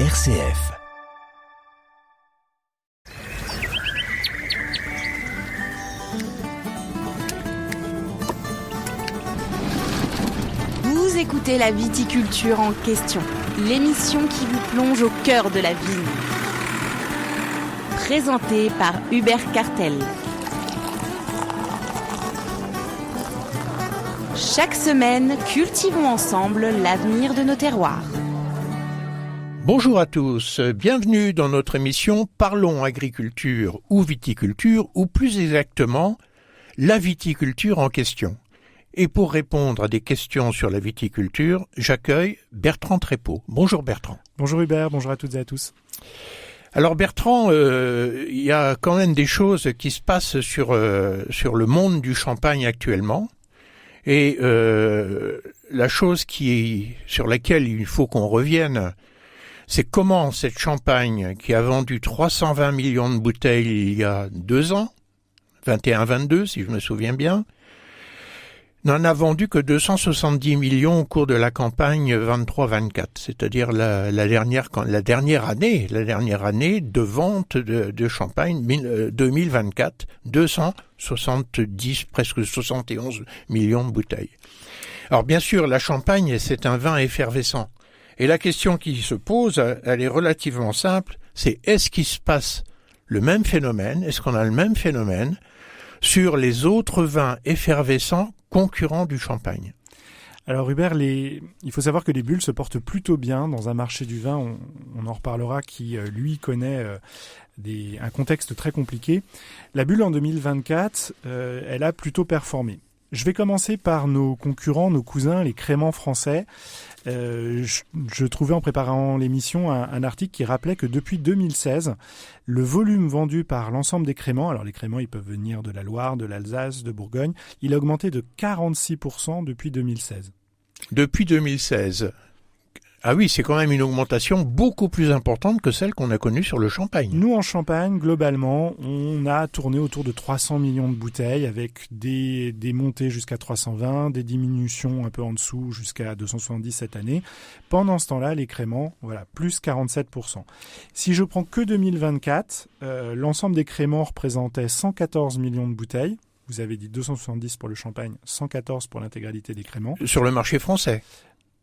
RCF. Vous écoutez la viticulture en question, l'émission qui vous plonge au cœur de la vigne. Présentée par Hubert Cartel. Chaque semaine, cultivons ensemble l'avenir de nos terroirs. Bonjour à tous, bienvenue dans notre émission Parlons agriculture ou viticulture, ou plus exactement, la viticulture en question. Et pour répondre à des questions sur la viticulture, j'accueille Bertrand Trépeau. Bonjour Bertrand. Bonjour Hubert, bonjour à toutes et à tous. Alors Bertrand, il y a quand même des choses qui se passent sur le monde du champagne actuellement. Et la chose sur laquelle il faut qu'on revienne, c'est comment cette Champagne, qui a vendu 320 millions de bouteilles il y a 2 ans, 21-22 si je me souviens bien, n'en a vendu que 270 millions au cours de la campagne 23-24, c'est-à-dire la dernière année de vente de champagne 2024, 270, presque 71 millions de bouteilles. Alors bien sûr, la Champagne, c'est un vin effervescent. Et la question qui se pose, elle est relativement simple, c'est est-ce qu'il se passe le même phénomène, est-ce qu'on a le même phénomène sur les autres vins effervescents concurrents du champagne? Alors Hubert, il faut savoir que les bulles se portent plutôt bien dans un marché du vin, on en reparlera, qui lui connaît un contexte très compliqué. La bulle en 2024, elle a plutôt performé. Je vais commencer par nos concurrents, nos cousins, les créments français. Je trouvais en préparant l'émission un article qui rappelait que depuis 2016, le volume vendu par l'ensemble des créments, alors les créments ils peuvent venir de la Loire, de l'Alsace, de Bourgogne, il a augmenté de 46% depuis 2016. Depuis 2016. Ah oui, c'est quand même une augmentation beaucoup plus importante que celle qu'on a connue sur le champagne. Nous, en Champagne, globalement, on a tourné autour de 300 millions de bouteilles avec des montées jusqu'à 320, des diminutions un peu en dessous jusqu'à 270 cette année. Pendant ce temps-là, les créments, plus 47%. Si je prends que 2024, l'ensemble des créments représentait 114 millions de bouteilles. Vous avez dit 270 pour le champagne, 114 pour l'intégralité des créments. Sur le marché français.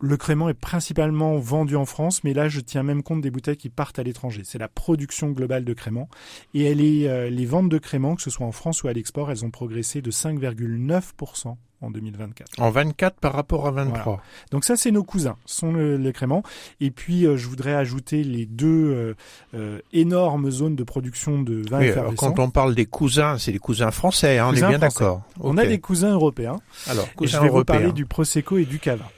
Le crément est principalement vendu en France, mais là, je tiens même compte des bouteilles qui partent à l'étranger. C'est la production globale de crément. Et les ventes de crément, que ce soit en France ou à l'export, elles ont progressé de 5,9% en 2024. En 24 par rapport à 23. Voilà. Donc ça, c'est nos cousins, sont les créments. Et puis, je voudrais ajouter les deux énormes zones de production de vins effervescents. Quand on parle des cousins, c'est des cousins français, on est bien d'accord. On a des cousins européens. Alors, et je vais vous parler du Prosecco et du Cava.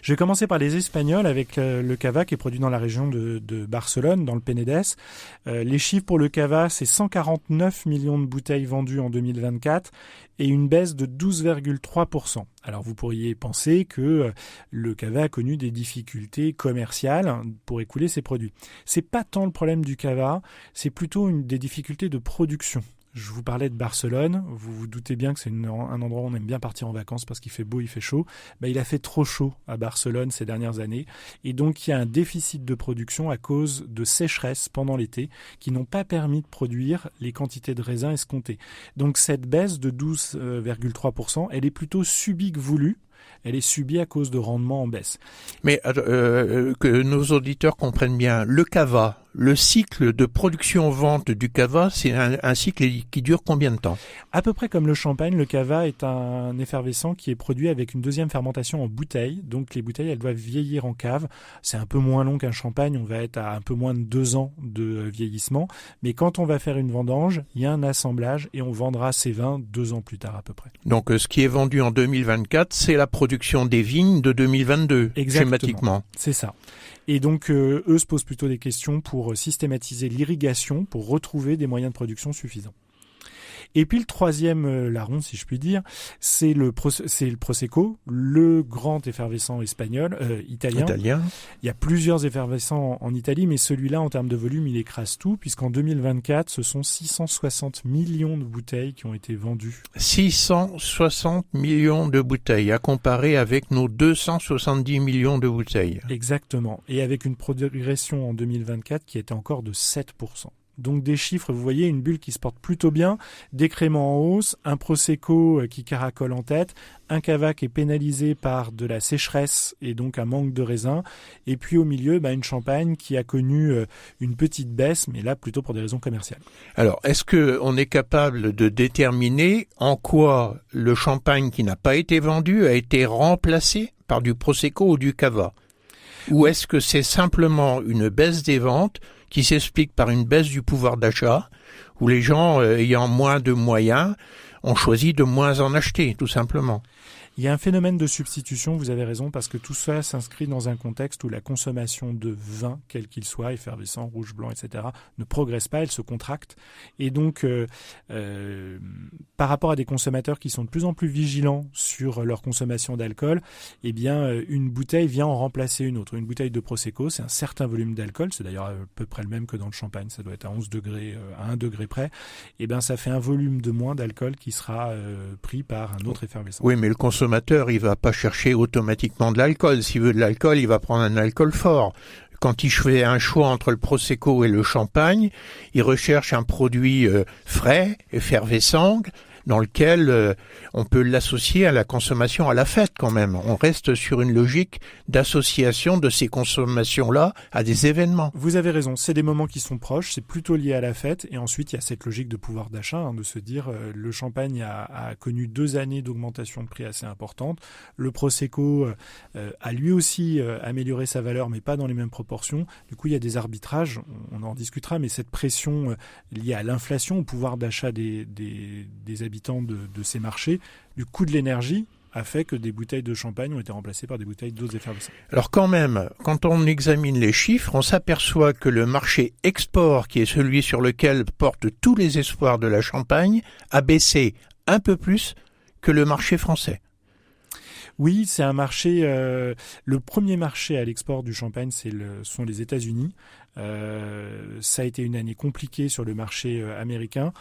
Je vais commencer par les Espagnols avec le Cava qui est produit dans la région de Barcelone, dans le Penedès. Les chiffres pour le Cava, c'est 149 millions de bouteilles vendues en 2024 et une baisse de 12,3%. Alors vous pourriez penser que le Cava a connu des difficultés commerciales pour écouler ses produits. C'est pas tant le problème du Cava, c'est plutôt des difficultés de production. Je vous parlais de Barcelone, vous vous doutez bien que c'est un endroit où on aime bien partir en vacances parce qu'il fait beau, il fait chaud. Il a fait trop chaud à Barcelone ces dernières années et donc il y a un déficit de production à cause de sécheresses pendant l'été qui n'ont pas permis de produire les quantités de raisins escomptées. Donc cette baisse de 12,3%, elle est plutôt subie que voulue. Elle est subie à cause de rendements en baisse. Mais que nos auditeurs comprennent bien, le Cava, le cycle de production-vente du Cava, c'est un cycle qui dure combien de temps? À peu près comme le champagne, le Cava est un effervescent qui est produit avec une deuxième fermentation en bouteille. Donc les bouteilles, elles doivent vieillir en cave. C'est un peu moins long qu'un champagne, on va être à un peu moins de 2 ans de vieillissement. Mais quand on va faire une vendange, il y a un assemblage et on vendra ces vins 2 ans plus tard à peu près. Donc ce qui est vendu en 2024, c'est la production des vignes de 2022, exactement, schématiquement. C'est ça. Et donc, eux se posent plutôt des questions pour systématiser l'irrigation, pour retrouver des moyens de production suffisants. Et puis le troisième larron, si je puis dire, c'est le Prosecco, le grand effervescent italien. Il y a plusieurs effervescents en Italie, mais celui-là, en termes de volume, il écrase tout, puisqu'en 2024, ce sont 660 millions de bouteilles qui ont été vendues. 660 millions de bouteilles, à comparer avec nos 270 millions de bouteilles. Exactement. Et avec une progression en 2024 qui était encore de 7%. Donc des chiffres, vous voyez, une bulle qui se porte plutôt bien, des créments en hausse, un Prosecco qui caracole en tête, un cava qui est pénalisé par de la sécheresse et donc un manque de raisin, et puis au milieu, une champagne qui a connu une petite baisse, mais là plutôt pour des raisons commerciales. Alors, est-ce qu'on est capable de déterminer en quoi le champagne qui n'a pas été vendu a été remplacé par du Prosecco ou du cava ? Ou est-ce que c'est simplement une baisse des ventes qui s'explique par une baisse du pouvoir d'achat, où les gens ayant moins de moyens ont choisi de moins en acheter, tout simplement? Il y a un phénomène de substitution, vous avez raison, parce que tout ça s'inscrit dans un contexte où la consommation de vin, quel qu'il soit, effervescent, rouge, blanc, etc., ne progresse pas, elle se contracte. Et donc, par rapport à des consommateurs qui sont de plus en plus vigilants sur leur consommation d'alcool, une bouteille vient en remplacer une autre. Une bouteille de Prosecco, c'est un certain volume d'alcool, c'est d'ailleurs à peu près le même que dans le champagne, ça doit être à 11 degrés, à 1 degré près. Ça fait un volume de moins d'alcool qui sera pris par un autre effervescent. Oui, mais le consommateur, il va pas chercher automatiquement de l'alcool. S'il veut de l'alcool, il va prendre un alcool fort. Quand il fait un choix entre le Prosecco et le champagne, il recherche un produit frais, effervescent, dans lequel on peut l'associer à la consommation à la fête quand même. On reste sur une logique d'association de ces consommations-là à des événements. Vous avez raison, c'est des moments qui sont proches, c'est plutôt lié à la fête. Et ensuite, il y a cette logique de pouvoir d'achat, de se dire le champagne a connu 2 années d'augmentation de prix assez importante. Le Prosecco a lui aussi amélioré sa valeur, mais pas dans les mêmes proportions. Du coup, il y a des arbitrages, on en discutera, mais cette pression liée à l'inflation, au pouvoir d'achat des habitants de ces marchés, du coût de l'énergie a fait que des bouteilles de champagne ont été remplacées par des bouteilles d'autres effervescents. Alors quand même, quand on examine les chiffres, on s'aperçoit que le marché export, qui est celui sur lequel portent tous les espoirs de la Champagne, a baissé un peu plus que le marché français. Oui, c'est un marché. Le premier marché à l'export du champagne, sont les États-Unis. Ça a été une année compliquée sur le marché américain.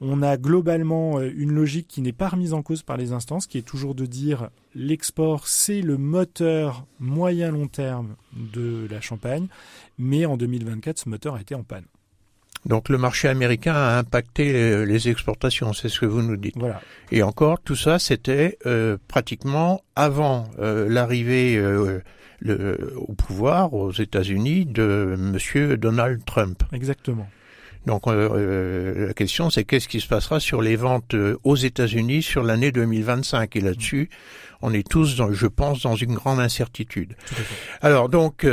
On a globalement une logique qui n'est pas remise en cause par les instances, qui est toujours de dire l'export, c'est le moteur moyen-long terme de la Champagne. Mais en 2024, ce moteur a été en panne. Donc le marché américain a impacté les exportations, c'est ce que vous nous dites. Voilà. Et encore, tout ça, c'était pratiquement avant l'arrivée au pouvoir aux États-Unis de Monsieur Donald Trump. Exactement. Donc la question, c'est qu'est-ce qui se passera sur les ventes aux États-Unis sur l'année 2025. Et là-dessus, on est tous, je pense, dans une grande incertitude. Tout à fait. Alors donc...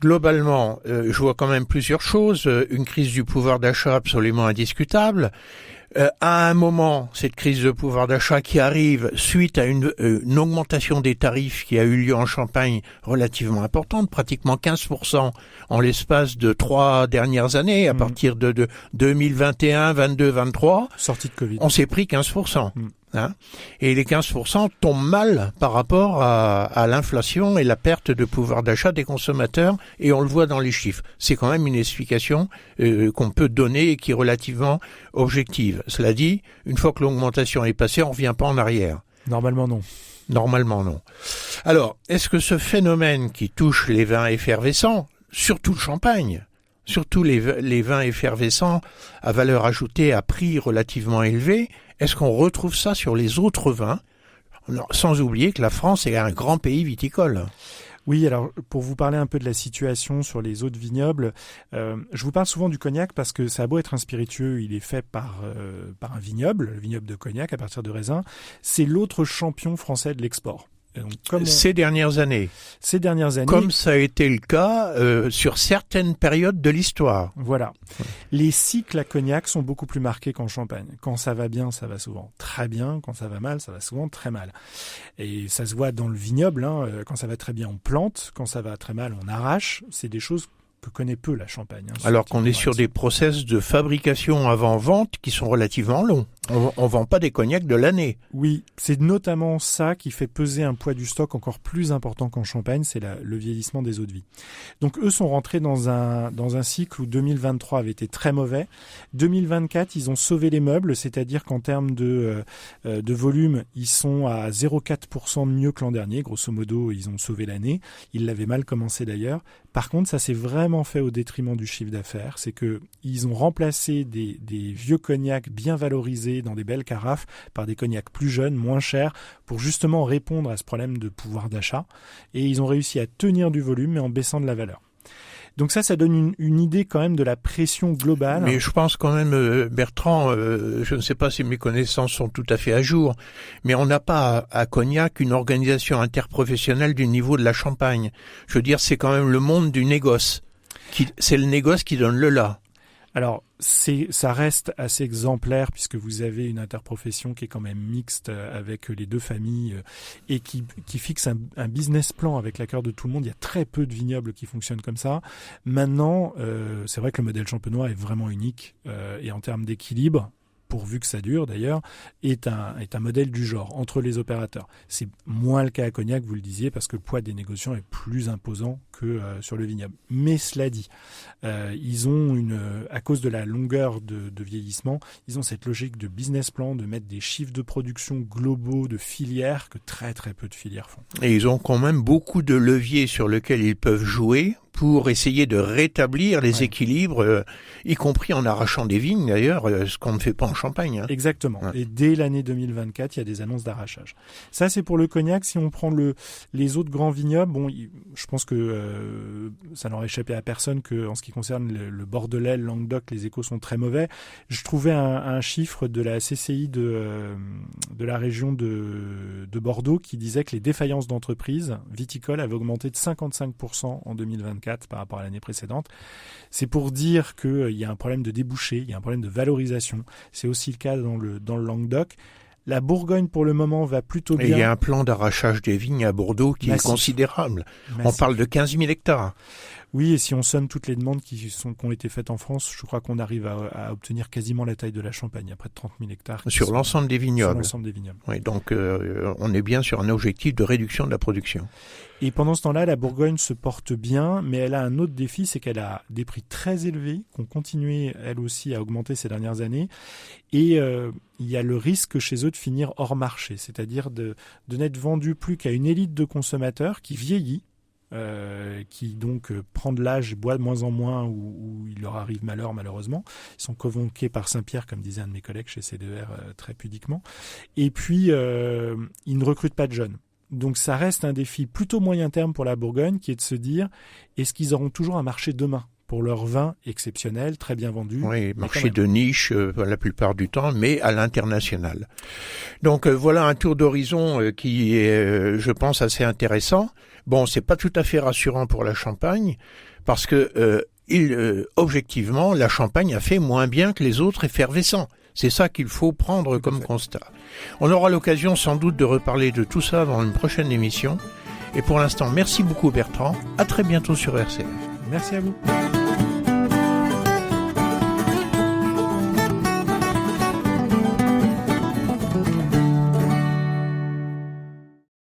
globalement, je vois quand même plusieurs choses. Une crise du pouvoir d'achat absolument indiscutable. À un moment, cette crise de pouvoir d'achat qui arrive suite à une augmentation des tarifs qui a eu lieu en Champagne relativement importante, pratiquement 15% en l'espace de 3 dernières années, à partir de 2021, 22, 23. Sortie de Covid. On s'est pris 15%. Et les 15% tombent mal par rapport à l'inflation et la perte de pouvoir d'achat des consommateurs, et on le voit dans les chiffres. C'est quand même une explication qu'on peut donner et qui est relativement objective. Cela dit, une fois que l'augmentation est passée, on ne revient pas en arrière. Normalement non. Normalement non. Alors, est-ce que ce phénomène qui touche les vins effervescents, surtout le champagne, surtout les vins effervescents à valeur ajoutée à prix relativement élevé, est-ce qu'on retrouve ça sur les autres vins, sans oublier que la France est un grand pays viticole? Oui, alors pour vous parler un peu de la situation sur les autres vignobles, je vous parle souvent du cognac parce que ça a beau être un spiritueux, il est fait par un vignoble, le vignoble de Cognac à partir de raisin. C'est l'autre champion français de l'export. Donc, ces dernières années. Comme ça a été le cas sur certaines périodes de l'histoire. Voilà. Les cycles à cognac sont beaucoup plus marqués qu'en champagne. Quand ça va bien, ça va souvent très bien. Quand ça va mal, ça va souvent très mal. Et ça se voit dans le vignoble. Quand ça va très bien, on plante. Quand ça va très mal, on arrache. C'est des choses que connaît peu la Champagne. Alors qu'on est sur des process de fabrication avant vente qui sont relativement longs. On vend pas des cognacs de l'année. Oui, c'est notamment ça qui fait peser un poids du stock encore plus important qu'en Champagne, c'est le vieillissement des eaux de vie. Donc eux sont rentrés dans un cycle où 2023 avait été très mauvais. 2024, ils ont sauvé les meubles, c'est-à-dire qu'en termes de volume, ils sont à 0,4% de mieux que l'an dernier. Grosso modo, ils ont sauvé l'année. Ils l'avaient mal commencé d'ailleurs. Par contre, ça s'est vraiment fait au détriment du chiffre d'affaires. C'est que ils ont remplacé des vieux cognacs bien valorisés dans des belles carafes par des cognacs plus jeunes, moins chers, pour justement répondre à ce problème de pouvoir d'achat. Et ils ont réussi à tenir du volume, mais en baissant de la valeur. Donc ça donne une idée quand même de la pression globale. Mais je pense quand même, Bertrand, je ne sais pas si mes connaissances sont tout à fait à jour, mais on n'a pas à Cognac une organisation interprofessionnelle du niveau de la Champagne. Je veux dire, c'est quand même le monde du négoce. C'est le négoce qui donne le là. Alors, ça reste assez exemplaire puisque vous avez une interprofession qui est quand même mixte avec les deux familles et qui fixe un business plan avec l'accord de tout le monde. Il y a très peu de vignobles qui fonctionnent comme ça. Maintenant, c'est vrai que le modèle champenois est vraiment unique et en termes d'équilibre, pourvu que ça dure d'ailleurs, est un modèle du genre entre les opérateurs. C'est moins le cas à Cognac, vous le disiez, parce que le poids des négociants est plus imposant que sur le vignoble. Mais cela dit, ils ont à cause de la longueur de vieillissement, ils ont cette logique de business plan, de mettre des chiffres de production globaux de filières que très très peu de filières font. Et ils ont quand même beaucoup de leviers sur lesquels ils peuvent jouer pour essayer de rétablir les équilibres, y compris en arrachant des vignes d'ailleurs, ce qu'on ne fait pas en Champagne. Hein. Exactement. Ouais. Et dès l'année 2024, il y a des annonces d'arrachage. Ça, c'est pour le Cognac. Si on prend les autres grands vignobles, bon, je pense que ça n'aurait échappé à personne que, en ce qui concerne le Bordelais, le Languedoc, les échos sont très mauvais. Je trouvais un chiffre de la CCI de la région de Bordeaux qui disait que les défaillances d'entreprises viticoles avaient augmenté de 55% en 2024 par rapport à l'année précédente. C'est pour dire qu'il y a un problème de débouché, il y a un problème de valorisation. C'est aussi le cas dans le Languedoc. La Bourgogne, pour le moment, va plutôt bien. Et il y a un plan d'arrachage des vignes à Bordeaux qui est considérable. Massif. On parle de 15 000 hectares. Oui, et si on sonne toutes les demandes qui ont été faites en France, je crois qu'on arrive à obtenir quasiment la taille de la Champagne, à près de 30 000 hectares. Sur l'ensemble des vignobles. Sur l'ensemble des vignobles. Oui, donc on est bien sur un objectif de réduction de la production. Et pendant ce temps-là, la Bourgogne se porte bien, mais elle a un autre défi, c'est qu'elle a des prix très élevés, qui ont continué, elle aussi, à augmenter ces dernières années. Et il y a le risque chez eux de finir hors marché, c'est-à-dire de n'être vendu plus qu'à une élite de consommateurs qui vieillit, qui donc prend de l'âge et boit de moins en moins où il leur arrive malheur malheureusement. Ils sont convoqués par Saint-Pierre, comme disait un de mes collègues chez CDR très pudiquement. Et puis, ils ne recrutent pas de jeunes. Donc ça reste un défi plutôt moyen terme pour la Bourgogne qui est de se dire, est-ce qu'ils auront toujours un marché demain pour leur vin exceptionnel, très bien vendu. Oui, marché de niche la plupart du temps, mais à l'international. Donc voilà un tour d'horizon qui est, je pense, assez intéressant. Bon, c'est pas tout à fait rassurant pour la Champagne, parce que objectivement, la Champagne a fait moins bien que les autres effervescents. C'est ça qu'il faut prendre comme constat. On aura l'occasion sans doute de reparler de tout ça dans une prochaine émission. Et pour l'instant, merci beaucoup Bertrand. À très bientôt sur RCF. Merci à vous.